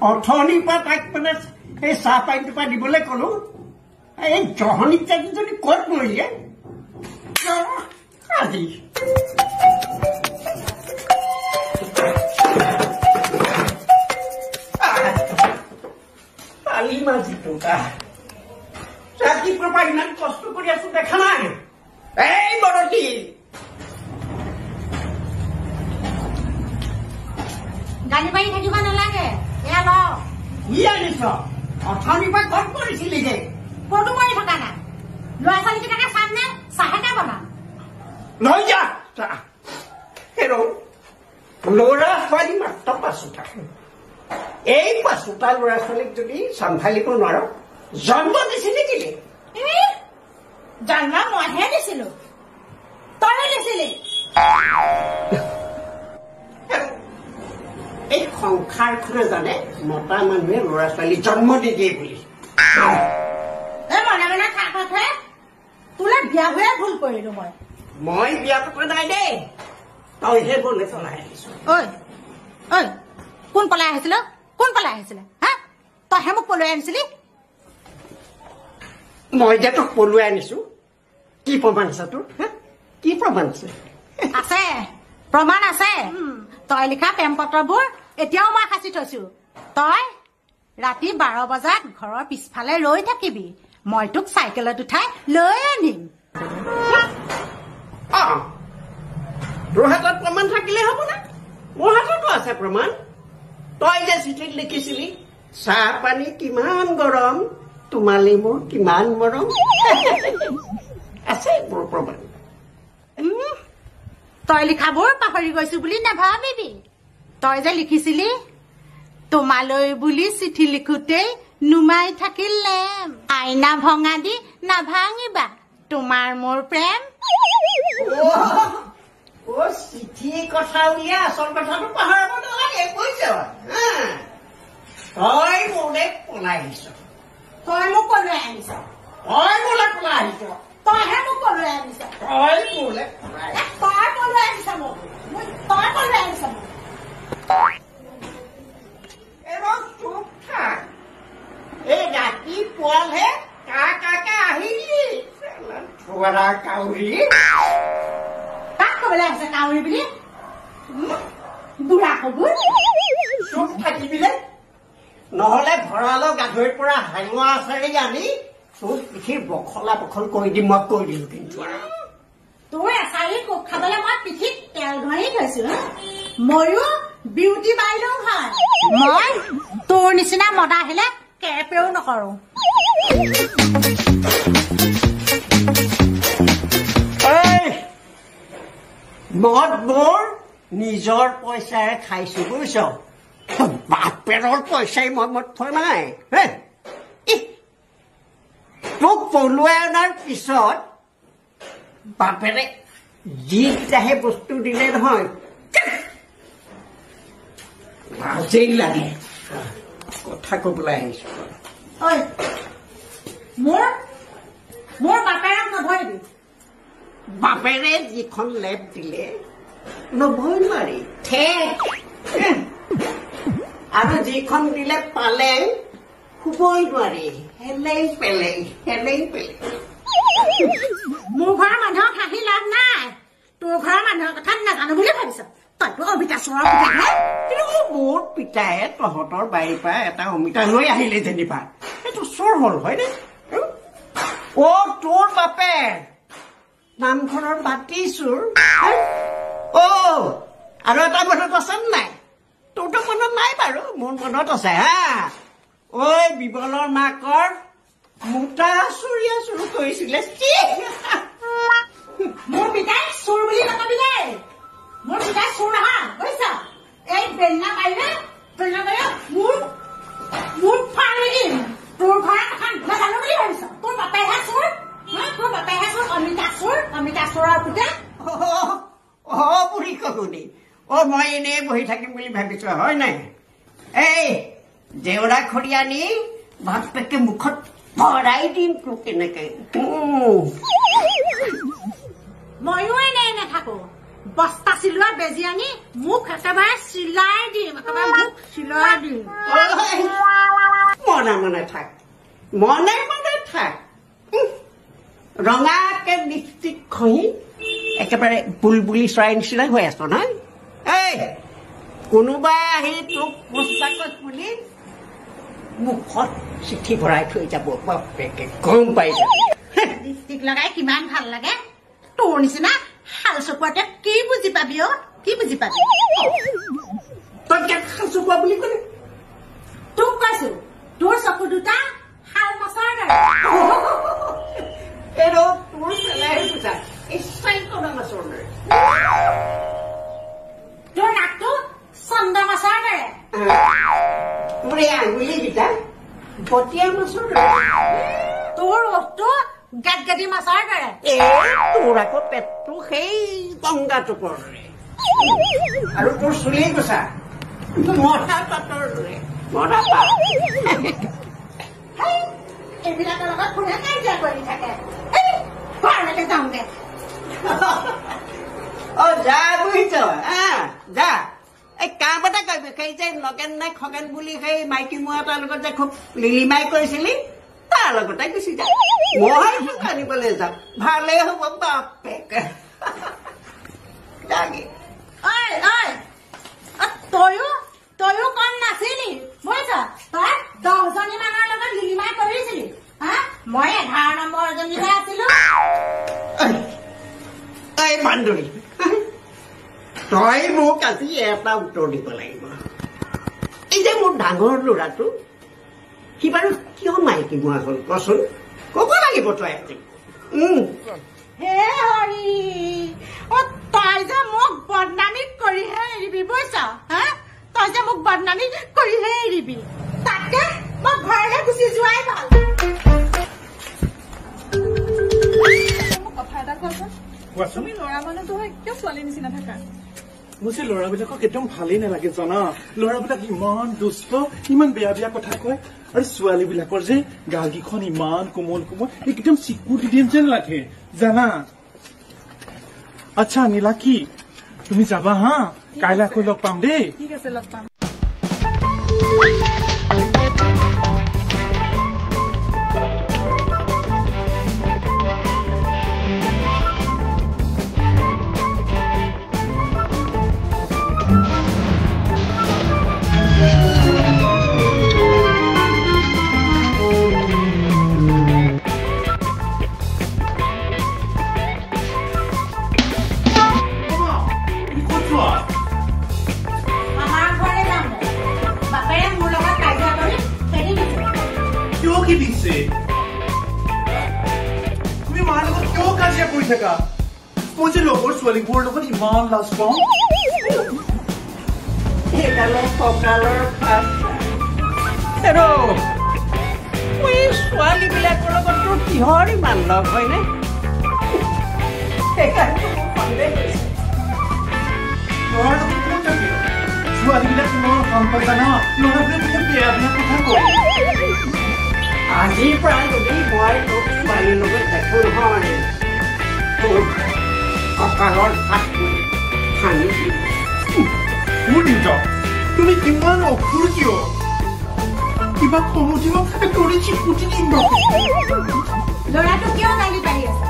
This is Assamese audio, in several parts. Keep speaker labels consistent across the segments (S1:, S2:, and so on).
S1: অথনিৰ পৰা তাইক মানে এই চাহ পানীটোপা দিবলৈ ক'লো এই জহনী জাতি যদি ক'ত মৰিলে আজি কালি মাজিটো ৰাতিপুৱাৰ পৰা ইমান কষ্ট কৰি আছো দেখা নাই এই বৰতী
S2: গালি পাৰি থাকিব নালাগে এয়া ল
S1: কি আনিছ অথনিৰ পৰা ক'ত কৰিছিলি যে
S2: ক'তো কৰি থকা নাই ল'ৰা ছোৱালীকেইটাকে চাম নে চাহেকে বনাম
S1: লৈ যা চাহ ল'ৰা ছোৱালী মাত্ৰ পাঁচোটা এই পাঁচোটা ল'ৰা ছোৱালীক যদি চম্ভালিব নোৱাৰ জন্ম দিছিলি কেলে
S2: জন্ম মইহে দিছিলো তই দিছিলি
S1: এই সংসাৰখনে জানে মতা মানুহে ল'ৰা ছোৱালী জন্ম নিদিয়ে বুলি
S2: মনে মনে থাকহে তোলে বিয়া হৈয়ে ভুল কৰিলো মই
S1: বিয়া পতা নাই দেই তইহে বলে চলাই আহিছ
S2: ঐ কোন পলাই আহিছিল হা তইহে মোক পলুৱাই আনিছিলি
S1: মই যে তোক পলুৱাই আনিছো কি প্ৰমাণ আছে তোৰ কি প্ৰমাণ আছে
S2: আছে প্ৰমাণ আছে তই লিখা প্ৰেম পত্ৰবোৰ এতিয়াও মই সাঁচি থৈছো তই ৰাতি 12 বজাত ঘৰৰ পিছফালে ৰৈ থাকিবি মই তোক চাইকেলত উঠাই লৈ আনিম
S1: তোৰ হাতত প্ৰমাণ থাকিলে হ'ব না মোৰ হাততো আছে প্ৰমাণ তই যে চিঠিত লিখিছিলি চাহ পানী কিমান গৰম তোমালে মোৰ কিমান মৰম আছে মোৰ প্ৰমাণ
S2: তই লিখাবোৰ পাহৰি গৈছো বুলি নাভাবিবি তই যে লিখিছিলি তোমালৈ বুলি চিঠি লিখোতেই নুমাই থাকিল লেম আইনা ভঙা দি নাভাঙিবা তোমাৰ মোৰ প্ৰেম
S1: চিঠি কথা উলিয়াই আচল কথাটো পাহৰিব নালাগে কৈছ তই মোলে পলাই আহিছ
S2: তই মোক পলুৱাই আনিছ
S1: তই মোলে পলাই আহিছ
S2: তইহে মোক পলুৱাই আনিছ
S1: তই মোলে পলাই
S2: তই পলুৱাই আনিছ মোক তই পলুৱাই আনিছ মোক
S1: এবাৰ চুপ থাক এই ৰাতিপুৱালহে কাকে আহিলি থোৱাৰা কাউৰী
S2: কাক কবলৈ আহিছে কাউৰী বুলি বুঢ়া কবুৰ
S1: চুপ থাকিবিলে নহলে ভঁৰালৰ গাধৈৰ পৰা হাঙা আচাৰি আনি তোৰ পিঠিৰ বখলা বখল কৰি দিম মই কৈ দিলো কিন্তু
S2: তোৰ এচাৰি কোপ খাবলৈ মই পিঠিত তেল ঘঁহি থৈছো ময়ো বিউটি বাইলেও হয় মই তোৰ নিচিনা মদা আহিলে কেপেও নকৰো
S1: মদ মোৰ নিজৰ পইচাৰে খাইছো বুজিছ বাপেৰৰ পইচাই মই মদ থোৱা নাই তোক পলুৱাই অনাৰ পিছত বাপেৰে যিকেইটাহে বস্তু দিলে নহয় লাজেই লাগে কথা কবলৈ আহিছো
S2: মোৰ বাপেৰক নধৰিবি
S1: বাপেৰে যিখন লেপ দিলে নভয় নোৱাৰি আৰু যিখন দিলে পালেং শুবই নোৱাৰি হেলেই পেলেং
S2: মোৰ ঘৰৰ মানুহক হাঁহি লাভ নাই তোৰ ঘৰৰ মানুহৰ কথা নাজানো বুলি ভাবিছ তইতো অমিতা চোৰৰ
S1: কিন্তু মোৰ পিতাই তহঁতৰ বাৰীৰ পৰা এটা অমিতা লৈ আহিলে যেনিবা এইটো চোৰ হল হয়নে তোৰ বাপে নামঘৰৰ বাতি চোৰ আৰু এটা মনত আছে নাই তোৰতো মনত নাই বাৰু মোৰ মনত আছে হা বিবলৰ মাকৰ মোটা চুৰিয়া চুৰ কৰিছিলে
S2: মোৰ পিতাই চোৰ বুলি নকবি দেই মোৰ পিতাই চোৰ নহয় বুজিছ এই বেলনা পাৰিলে মোৰ ফাৰি দিম তোৰ ঘৰৰ কথা নাজানো বুলি ভাবিছ তোৰ বাপেহে চোৰ অমিতা চোৰৰ পুতে
S1: বুঢ়ী কহুনি মই এনেই বহি থাকিম বুলি ভাবিছো হয় নাই এই জেউৰা খৰি আনি বাপেকে মুখত ভৰাই দিম তোক কেনেকে
S2: ময়ো এনেই নাথাকো বস্তা চিলোৱা বেজি আনি মুখ একেবাৰে চিলাই দিম
S1: মনে মনে থাক ৰঙাকে লিপষ্টিক ঘঁহি একেবাৰে বুলবুলি চৰাই নিচিনা হৈ আছ নহয় এই কোনোবাই আহি তোক পোচাকত বুলি মুখত চিঠি ভৰাই থৈ যাব বাপেকে গম পাই যাবি
S2: লিপষ্টিক লগাই কিমান ভাল লাগে তোৰ নিচিনা শাল চকুৱাতে কি বুজি পাবি
S1: তই শাল চকুৱা বুলি ক'লে
S2: তোক কৈছো তোৰ চকু দুটা শাল মাছৰ দৰে
S1: pero তোৰ চেলাই বুজা এই চাইকনা মাছৰ দৰে
S2: তোৰ নাকটো চন্দা মাছৰ দৰে
S1: তোৰ এই আঙুলিকেইটা বটিয়া মাছৰ দৰে
S2: তোৰ ওঠটো গাদগাদি মাছৰ দৰে
S1: তোৰ আকৌ পেটটো সেই গংগা টোপৰ দৰে আৰু তোৰ চুলি গোছা মৰা পাতৰ দৰে মৰা পাত
S2: এইবিলাকৰ লগত কোনে কাজিয়া কৰি থাকে ঘৰলৈকে যাওঁ দে
S1: যা বুজিছ যা এই কাম এটা কৰিবি সেই যে নগেন নাই খগেন বুলি সেই মাইকী মোৱা তাৰ লগত যে খুব লিলিমাই কৰিছিলি তাৰ লগতে গুচি যা মই তোক আনিবলৈ যাম ভালেই হ'ব বাপেকে
S2: তয়ো কম নাছিলি বুজিছ তই 10 জনী মানৰ লগত লিলিমাই কৰিছিলি মই 11 নম্বৰ জনীহে আছিলো
S1: এই বান্দৰী তই মোক আজি এটা উত্তৰ দিব লাগিব এই যে মোৰ ডাঙৰ ল'ৰাটো সি বাৰু কিয় মাইকী মোৱা হ'ল কচোন ক'ব লাগিব তই আজি
S2: হে হৰি তই যে মোক বদনামী কৰিহে এৰিবি বুজিছ তই যে মোক বদনামী কৰিহে এৰিবি তাকে মই ঘৰলৈ গুচি যোৱাই ভাল
S3: কথা এটা কোৱাচোন তুমি ল'ৰা মানুহটো হয় কিয় ছোৱালী নিচিনা থাকা মোৰ যে ল'ৰাবিলাকক একদম ভালেই নালাগে জানা ল'ৰাবিলাক ইমান দুষ্ট ইমান বেয়া বেয়া কথা কয় আৰু ছোৱালীবিলাকৰ যে গালকেইখন ইমান কোমল কোমল একদম চিকুটি দিম যেন লাগে জানা আচ্ছা নীলাক্ষী তুমি যাবা হা কাইলৈ আকৌ লগ পাম দেই ঠিক আছে লগ পাম তুমি মাৰ লগত কিয় কাজিয়া কৰি থাকা মই যে লগৰ ছোৱালীবোৰৰ লগত ইমান লাজ পাওঁ
S1: সেইডালৰ কঁকালৰ ছোৱালীবিলাকৰ লগত তোৰ কিহৰ ইমান লগ হয়নে
S3: ছোৱালীবিলাক ইমান কাম পাই জানা ল'ৰাবোৰে বহুত বেয়া বেয়া কথা কয়
S1: আজিৰ পৰা যদি মই তোক ছোৱালীৰ লগত দেখো নহয় তোৰ কঁকালৰ হাতটো ভাঙি দিম
S3: মোৰ দেউতা তুমি ইমান অসুৰ কিয় কিবা খমুঠিব কৰি চিকুটি দিম
S2: ল'ৰাটো কিয় গালি পাৰি আছে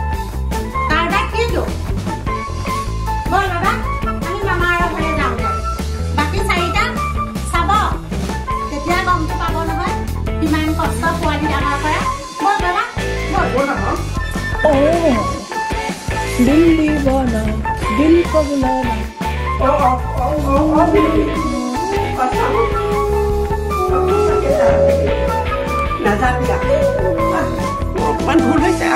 S2: তাৰ বাদ কিন্তু বল বাবা আমি মামাৰ ঘৰলৈ যাওঁ বাকী 4টা চাব তেতিয়া গমটো পাব নহয় কিমান কষ্ট পোৱালি ডাঙৰ কৰা বল বাবা বল
S4: दिल दीवाना दिल पगलाना
S1: নাযাবি অকমান ভুল হৈছে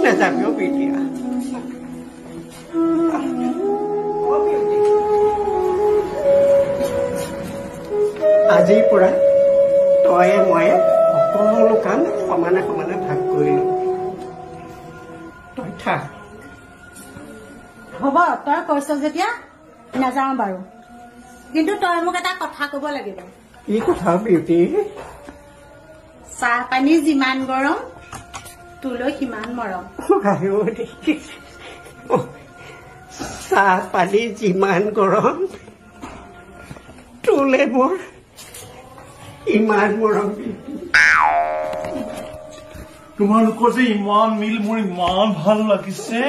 S1: নাযাবি অ বিটিয়া আজিৰ পৰা তয়ে ময়ে সকলো কাম সমানে সমানে ভাগ কৰিলো তই থাক
S2: হ'ব তই কৈছ যেতিয়া নাযাওঁ বাৰু কিন্তু তই মোক এটা কথা ক'ব লাগিব
S1: কি কথা বিউটি
S2: চাহ পানী যিমান গৰম তোলৈ সিমান মৰম
S1: চাহ পানী যিমান গৰম তোলে মোৰ ইমান মৰম
S3: তোমালোকৰ যে ইমান মিল মোৰ ইমান ভাল লাগিছে